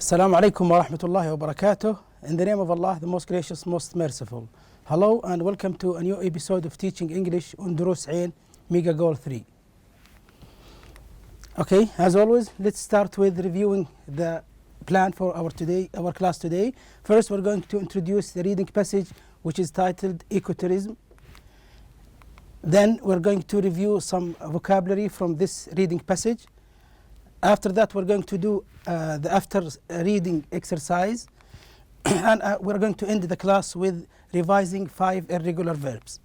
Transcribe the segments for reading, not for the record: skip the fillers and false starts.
Assalamu alaikum wa rahmatullahi wa barakatuh. In the name of Allah, the most gracious, most merciful. Hello and welcome to a new episode of Teaching English on Dروس Mega Goal 3. Okay, as always, let's start with reviewing the plan for our class today. First, we're going to introduce the reading passage, which is titled Ecotourism. Then we're going to review some vocabulary from this reading passage. After that, we're going to do the after reading exercise. And we're going to end the class with revising 5 irregular verbs.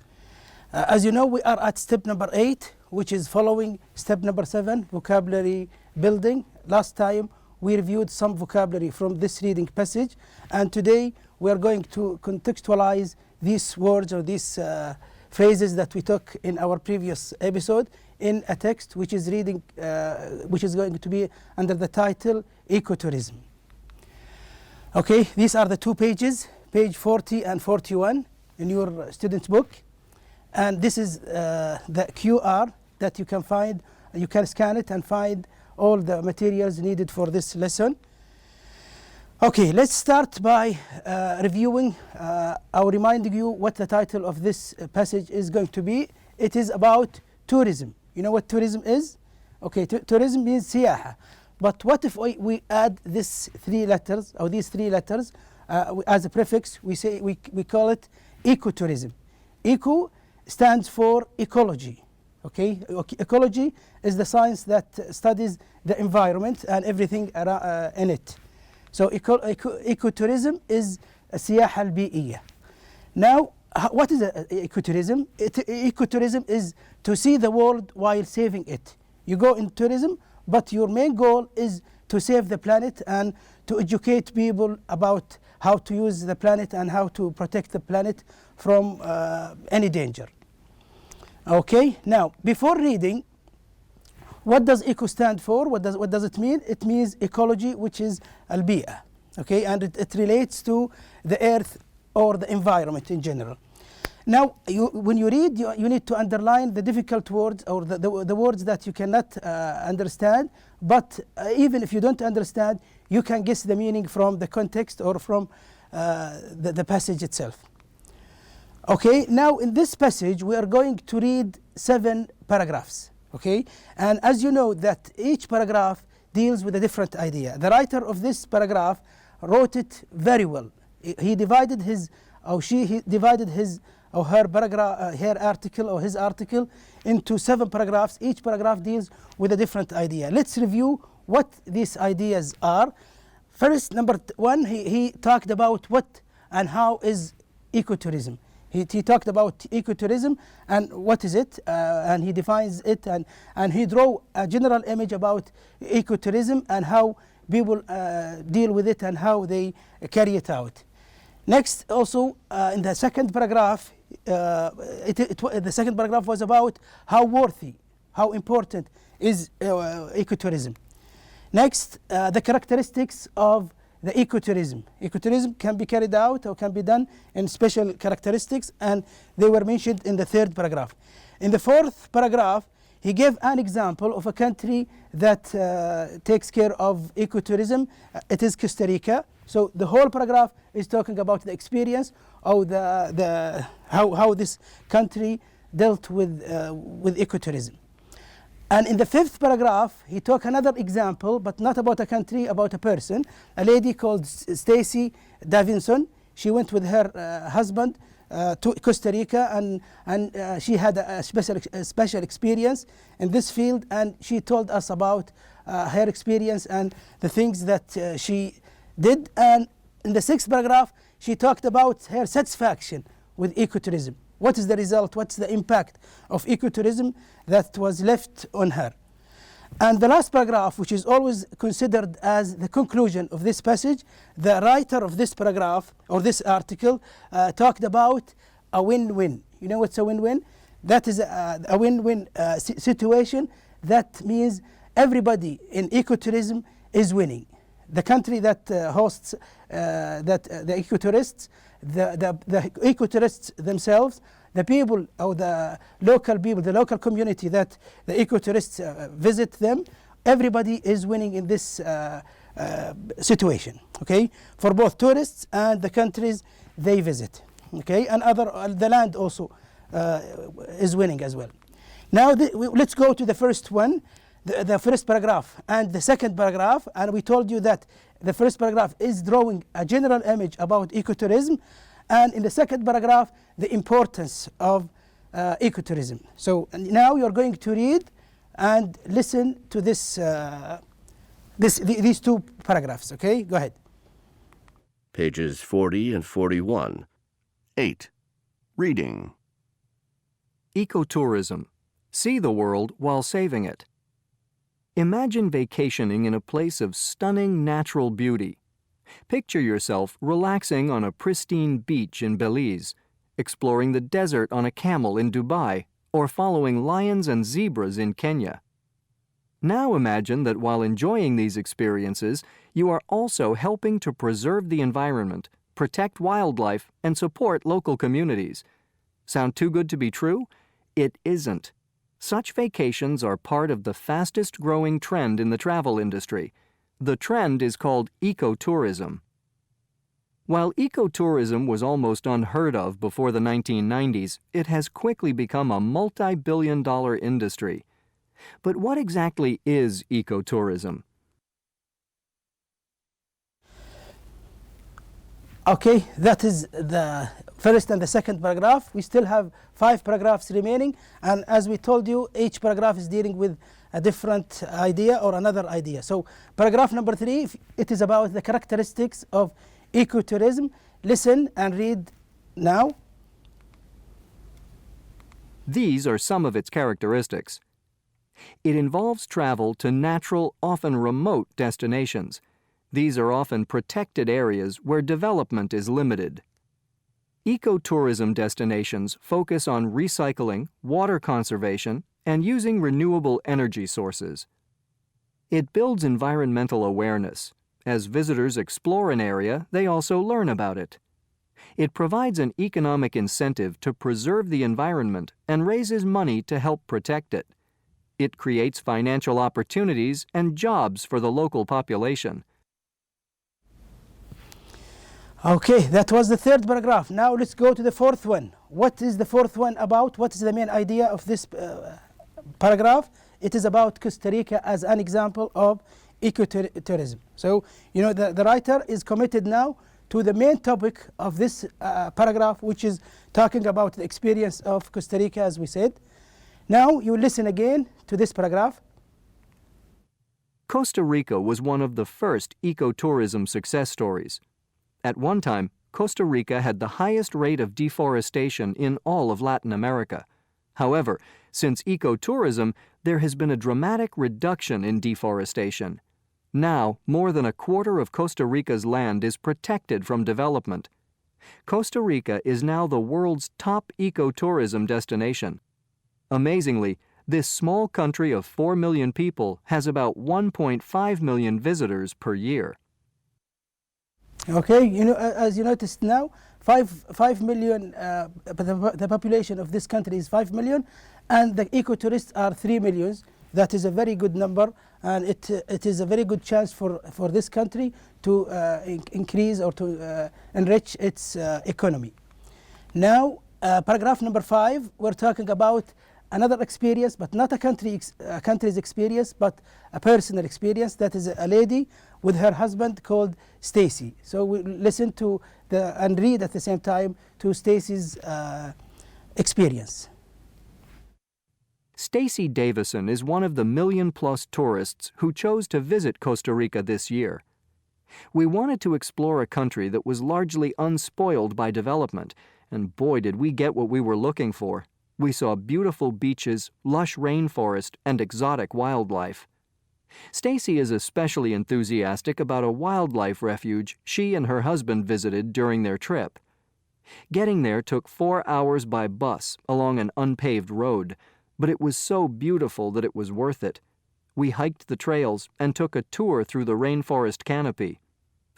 As you know, we are at step number 8, which is following step number 7, vocabulary building. Last time, we reviewed some vocabulary from this reading passage. And today, we are going to contextualize these words or these phrases that we took in our previous episode in a text which is which is going to be under the title Ecotourism. Okay, these are the two pages, page 40 and 41 in your student book. And this is the QR that you can find. You can scan it and find all the materials needed for this lesson. Okay, let's start by reviewing or reminding you what the title of this passage is going to be. It is about tourism. You know what tourism is? Okay, tourism means siyaha. But what if we add these 3 letters as a prefix? We call it ecotourism. Eco stands for ecology. Okay, ecology is the science that studies the environment and everything in it. So ecotourism is السياحة البيئية. Now, what is ecotourism? Ecotourism is to see the world while saving it. You go in tourism, but your main goal is to save the planet and to educate people about how to use the planet and how to protect the planet from any danger. Okay, now before reading, what does eco stand for? What does it mean? It means ecology, which is البيئة. Okay, and it relates to the earth or the environment in general. Now, when you read, you need to underline the difficult words or the words that you cannot understand. But even if you don't understand, you can guess the meaning from the context or from the passage itself. Okay, now in this passage, we are going to read 7 paragraphs. Okay, and as you know that each paragraph deals with a different idea. The writer of this paragraph wrote it very well. He divided his or her paragraph, her article or his article into 7 paragraphs. Each paragraph deals with a different idea. Let's review what these ideas are. First, number 1, he talked about what and how is ecotourism. He talked about ecotourism and what is it, and he defines it, and he drew a general image about ecotourism and how people deal with it and how they carry it out. Next, also in the second paragraph, the second paragraph was about how worthy, how important is ecotourism. Next, the characteristics of the ecotourism. Ecotourism can be carried out or can be done in special characteristics, and they were mentioned in the third paragraph. In the fourth paragraph, he gave an example of a country that takes care of ecotourism. It is Costa Rica. So the whole paragraph is talking about the experience of how this country dealt with ecotourism. And in the fifth paragraph, he took another example, but not about a country, about a person, a lady called Stacy Davinson. She went with her husband to Costa Rica, and she had a special experience in this field, and she told us about her experience and the things that she did. And in the sixth paragraph, she talked about her satisfaction with ecotourism. What is the result? What's the impact of ecotourism that was left on her? And the last paragraph, which is always considered as the conclusion of this passage, the writer of this paragraph or this article talked about a win-win. You know what's a win-win? That is a win-win situation. That means everybody in ecotourism is winning. The country that hosts the ecotourists, the ecotourists themselves, the people or the local people, the local community that the ecotourists visit them, everybody is winning in this situation, okay, for both tourists and the countries they visit, okay, and the land also is winning as well. Now let's go to the first one, the first paragraph and the second paragraph, and we told you that the first paragraph is drawing a general image about ecotourism, and in the second paragraph the importance of ecotourism. So now you're going to read and listen to these two paragraphs, okay? Go ahead. Pages 40 and 41. 8. Reading. Ecotourism. See the world while saving it. Imagine vacationing in a place of stunning natural beauty. Picture yourself relaxing on a pristine beach in Belize, exploring the desert on a camel in Dubai, or following lions and zebras in Kenya. Now imagine that while enjoying these experiences, you are also helping to preserve the environment, protect wildlife, and support local communities. Sound too good to be true? It isn't. Such vacations are part of the fastest growing trend in the travel industry. The trend is called ecotourism. While ecotourism was almost unheard of before the 1990s, it has quickly become a multi-billion-dollar industry. But what exactly is ecotourism? Okay, that is the first and the second paragraph. We still have 5 paragraphs remaining, and as we told you, each paragraph is dealing with a different idea or another idea. So paragraph number 3, it is about the characteristics of ecotourism. Listen and read now. These are some of its characteristics. It involves travel to natural, often remote destinations. These are often protected areas where development is limited. Ecotourism destinations focus on recycling, water conservation, and using renewable energy sources. It builds environmental awareness. As visitors explore an area, they also learn about it. It provides an economic incentive to preserve the environment and raises money to help protect it. It creates financial opportunities and jobs for the local population. Okay, that was the third paragraph. Now let's go to the fourth one. What is the fourth one about? What is the main idea of this paragraph? It is about Costa Rica as an example of ecotourism. So, you know, the writer is committed now to the main topic of this paragraph, which is talking about the experience of Costa Rica, as we said. Now you listen again to this paragraph. Costa Rica was one of the first ecotourism success stories. At one time, Costa Rica had the highest rate of deforestation in all of Latin America. However, since ecotourism, there has been a dramatic reduction in deforestation. Now, more than a quarter of Costa Rica's land is protected from development. Costa Rica is now the world's top ecotourism destination. Amazingly, this small country of 4 million people has about 1.5 million visitors per year. Okay, you know, as you noticed now, 5 million, the population of this country is 5 million, and the ecotourists are 3 million. That is a very good number, and it is a very good chance for this country to increase or to enrich its economy. Now, paragraph number 5, we're talking about another experience, but not a country's experience, but a personal experience. That is a lady with her husband called Stacy. So we listen to and read at the same time to Stacy's experience. Stacy Davison is one of the million-plus tourists who chose to visit Costa Rica this year. We wanted to explore a country that was largely unspoiled by development, and boy did we get what we were looking for. We saw beautiful beaches, lush rainforest, and exotic wildlife. Stacy is especially enthusiastic about a wildlife refuge she and her husband visited during their trip. Getting there took 4 hours by bus along an unpaved road, but it was so beautiful that it was worth it. We hiked the trails and took a tour through the rainforest canopy.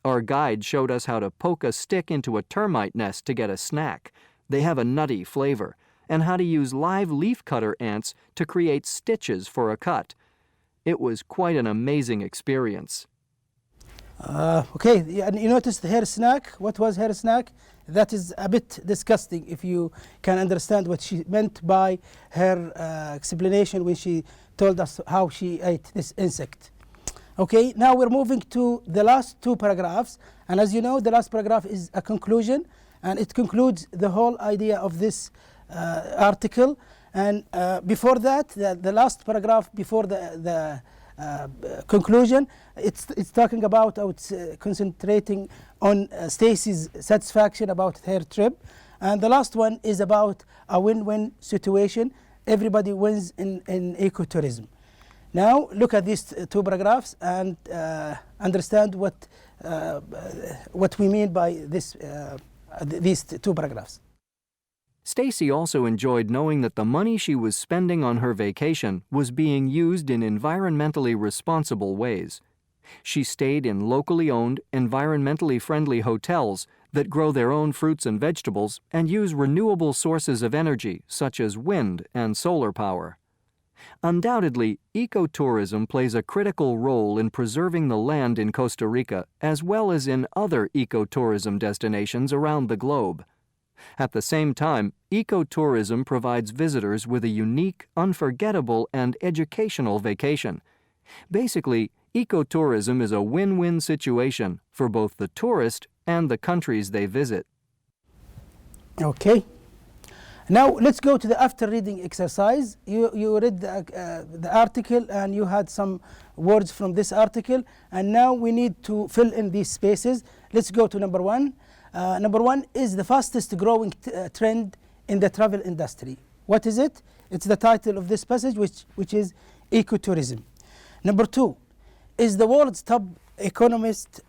Our guide showed us how to poke a stick into a termite nest to get a snack. They have a nutty flavor. And how to use live leafcutter ants to create stitches for a cut. It was quite an amazing experience. Okay, and you noticed her snack. What was her snack? That is a bit disgusting if you can understand what she meant by her explanation when she told us how she ate this insect. Okay, now we're moving to the last two paragraphs. And as you know, the last paragraph is a conclusion. And it concludes the whole idea of this article. And before that, the last paragraph before the conclusion, it's talking about, it's concentrating on Stacy's satisfaction about her trip. And the last one is about a win-win situation. Everybody wins in ecotourism. Now look at these two paragraphs and understand what we mean by these two paragraphs. Stacy also enjoyed knowing that the money she was spending on her vacation was being used in environmentally responsible ways. She stayed in locally owned, environmentally friendly hotels that grow their own fruits and vegetables and use renewable sources of energy such as wind and solar power. Undoubtedly, ecotourism plays a critical role in preserving the land in Costa Rica as well as in other ecotourism destinations around the globe. At the same time, ecotourism provides visitors with a unique, unforgettable, and educational vacation. Basically, ecotourism is a win-win situation for both the tourist and the countries they visit. Okay. Now let's go to the after reading exercise. You read the article and you had some words from this article, and now we need to fill in these spaces. Let's go to number one. Number one is the fastest growing trend in the travel industry. What is it? It's the title of this passage, which is ecotourism. Number two is the world's top economist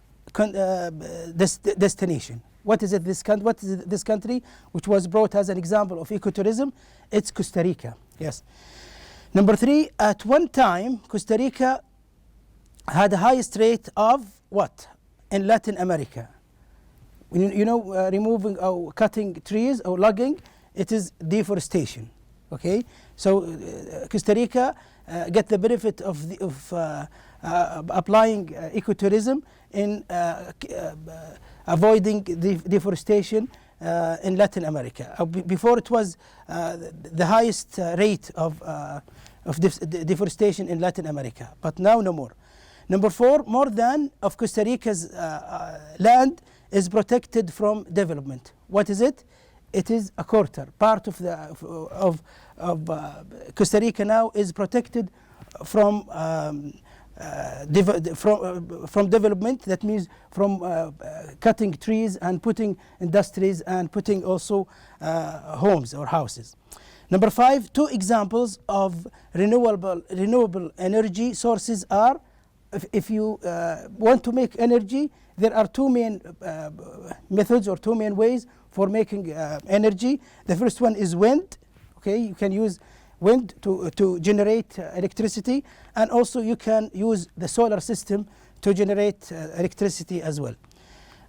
destination. What is it? What is this country which was brought as an example of ecotourism? It's Costa Rica. Yes. Number three, at one time, Costa Rica had the highest rate of what in Latin America? Removing or cutting trees or logging, it is deforestation. Okay, so Costa Rica get the benefit of applying ecotourism in avoiding deforestation in Latin America. Before it was the highest rate of deforestation in Latin America, but now no more. Number four, more than of Costa Rica's land is protected from development. What is it? It is a quarter. Part of Costa Rica now is protected from development. That means from cutting trees and putting industries and putting also homes or houses. Number five, two examples of renewable energy sources are, if you want to make energy, there are two main methods or two main ways for making energy. The first one is wind. Okay, you can use wind to generate electricity, and also you can use the solar system to generate electricity as well.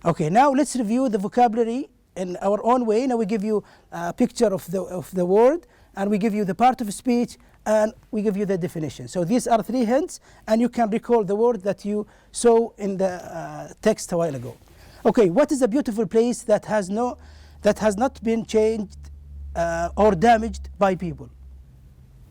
Okay, now let's review the vocabulary in our own way. Now we give you a picture of the word, and we give you the part of speech, and we give you the definition. So these are three hints, and you can recall the word that you saw in the text a while ago. Okay, what is a beautiful place that has not been changed or damaged by people?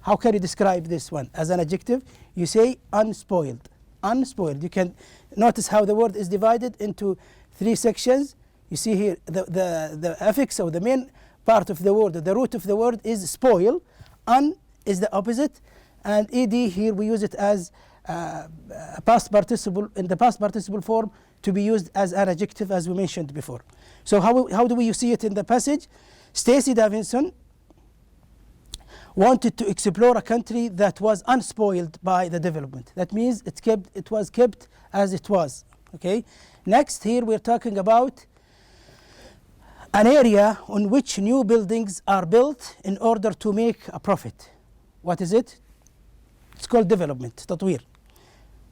How can you describe this one? As an adjective, you say unspoiled. Unspoiled. You can notice how the word is divided into three sections. You see here the affix, or the main part of the word, the root of the word is spoil. Un is the opposite, and ed here we use it as past participle, in the past participle form, to be used as an adjective, as we mentioned before. So how do we see it in the passage? Stacey Davidson wanted to explore a country that was unspoiled by the development. That means it was kept as it was. Okay. Next, here we're talking about an area on which new buildings are built in order to make a profit. What is it? It's called development, تطوير.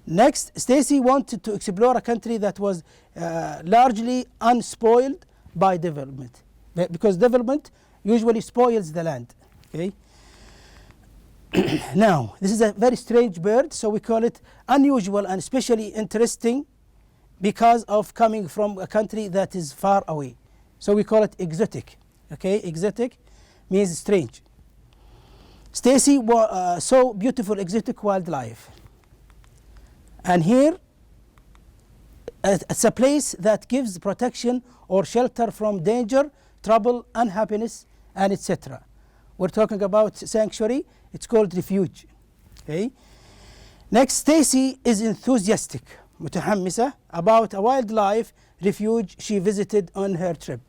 Next, Stacy wanted to explore a country that was largely unspoiled by development, because development usually spoils the land. Okay. Now, this is a very strange bird, so we call it unusual and especially interesting because of coming from a country that is far away. So we call it exotic. Okay, exotic means strange. Stacy saw beautiful exotic wildlife. And here, it's a place that gives protection or shelter from danger, trouble, unhappiness, and etc. We're talking about sanctuary. It's called refuge. Okay. Next, Stacy is enthusiastic, متحمسة, about a wildlife refuge she visited on her trip.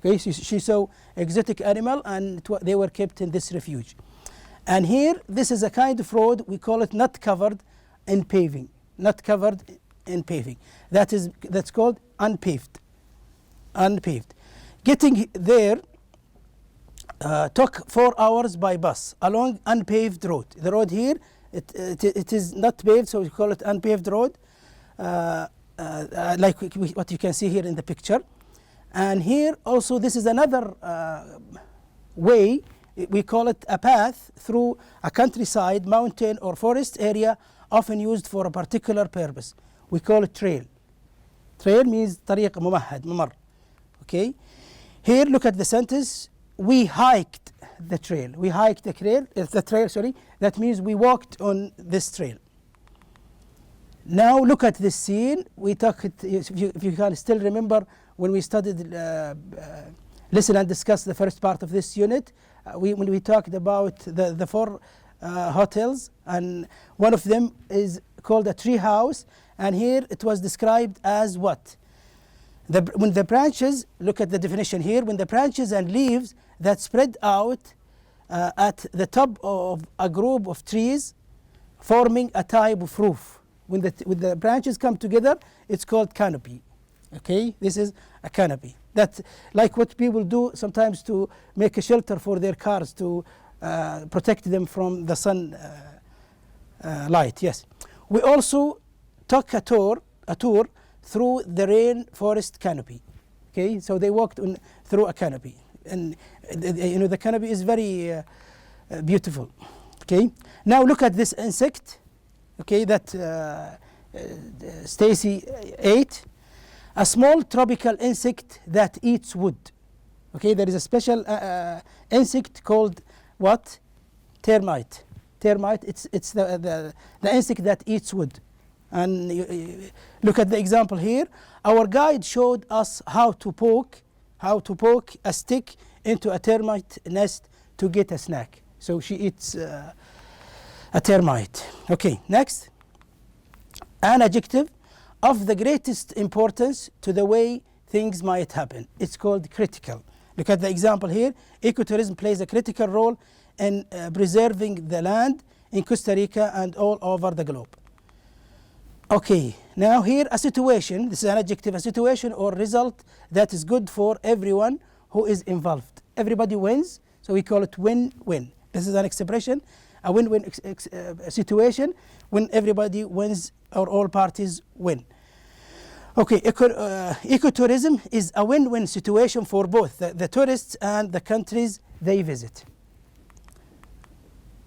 Okay, she saw exotic animal and they were kept in this refuge. And here, this is a kind of road, we call it not covered in paving. Not covered in paving. That's called unpaved. Unpaved. Getting there took 4 hours by bus along unpaved road. The road here, it is not paved, so we call it unpaved road, like what you can see here in the picture. And here also, this is another way. We call it a path through a countryside, mountain, or forest area, often used for a particular purpose. We call it trail. Trail means طريق ممهد, ممر. Okay. Here, look at the sentence. We hiked the trail. We hiked the trail. Sorry. That means we walked on this trail. Now look at this scene. We talked. If you can still remember when we studied, listen and discuss the first part of this unit. When we talked about the 4 hotels, and one of them is called a tree house, and here it was described as what? When the branches, look at the definition here, when the branches and leaves that spread out at the top of a group of trees forming a type of roof. When the branches come together, it's called canopy. Okay, this is a canopy. That's like what people do sometimes to make a shelter for their cars to protect them from the sun light. Yes. We also took a tour through the rainforest canopy. Okay, so they walked through a canopy, and the canopy is very beautiful. Okay, now look at this insect. Okay, that Stacy ate. A small tropical insect that eats wood. Okay, there is a special insect called what? Termite. Termite. It's the insect that eats wood. And look at the example here. Our guide showed us how to poke a stick into a termite nest to get a snack. So she eats a termite. Okay, next. An adjective of the greatest importance to the way things might happen. It's called critical. Look at the example here. Ecotourism plays a critical role in preserving the land in Costa Rica and all over the globe. Okay, now here a situation, this is an adjective, a situation or result that is good for everyone who is involved. Everybody wins, so we call it win-win. This is an expression, a win-win situation when everybody wins or all parties win. Okay, ecotourism is a win-win situation for both the tourists and the countries they visit.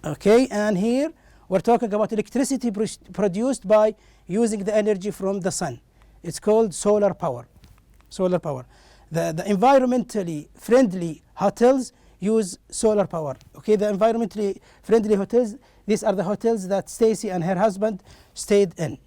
Okay, and here we're talking about electricity produced by using the energy from the sun. It's called solar power. Solar power. The environmentally friendly hotels use solar power. Okay, the environmentally friendly hotels, these are the hotels that Stacy and her husband stayed in.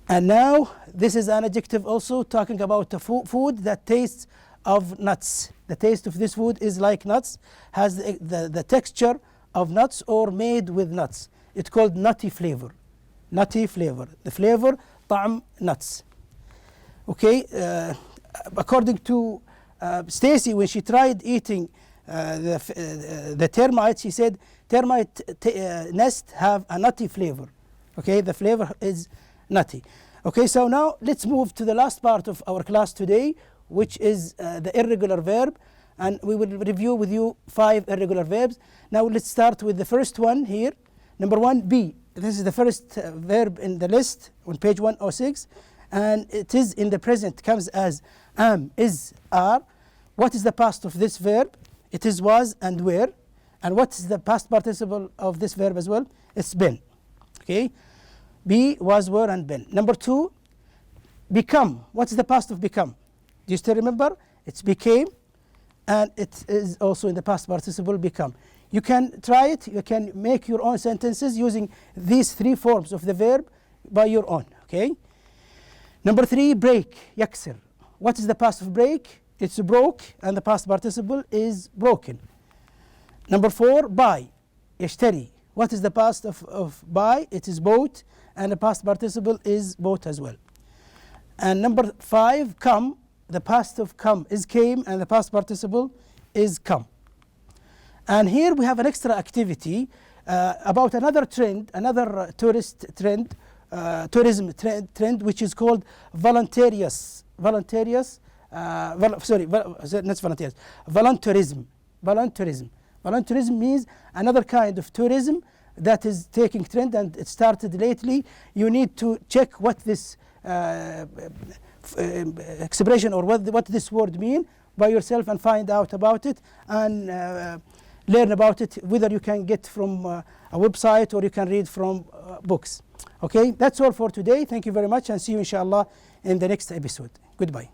And now this is an adjective also talking about the food that tastes of nuts. The taste of this food is like nuts, has the texture of nuts or made with nuts. It's called nutty flavor. Nutty flavor. The flavor, طعم nuts. Okay, according to Stacy, when she tried eating the termites, she said termite nest have a nutty flavor. Okay, the flavor is nutty. Okay, so now let's move to the last part of our class today, which is the irregular verb, and we will review with you 5 irregular verbs. Now let's start with the first one here. Number 1, be. This is the first verb in the list on page 106, and it is in the present, comes as am, is, are. What is the past of this verb? It is was and were. And what is the past participle of this verb as well? It's been. Okay, be, was, were, and been. Number 2, Become. What's the past of become? Do you still remember? It's became, and it is also in the past participle become. You can try it. You can make your own sentences using these three forms of the verb by your own. Okay. Number 3, break. يكسر. What is the past of break? It's broke, and the past participle is broken. Number 4, buy. يشتري. What is the past of buy? It is bought, and the past participle is bought as well. And number 5, come. The past of come is came, and the past participle is come. And here we have an extra activity about another trend, another tourist trend, tourism trend, which is called voluntarious. Voluntarious. Not volunteers. Voluntarism. Voluntarism. Voluntarism means another kind of tourism that is taking trend, and it started lately. You need to check what this expression or what this word mean by yourself and find out about it and learn about it, whether you can get from a website or you can read from books. Okay, that's all for today. Thank you very much, and see you inshallah in the next episode. Goodbye.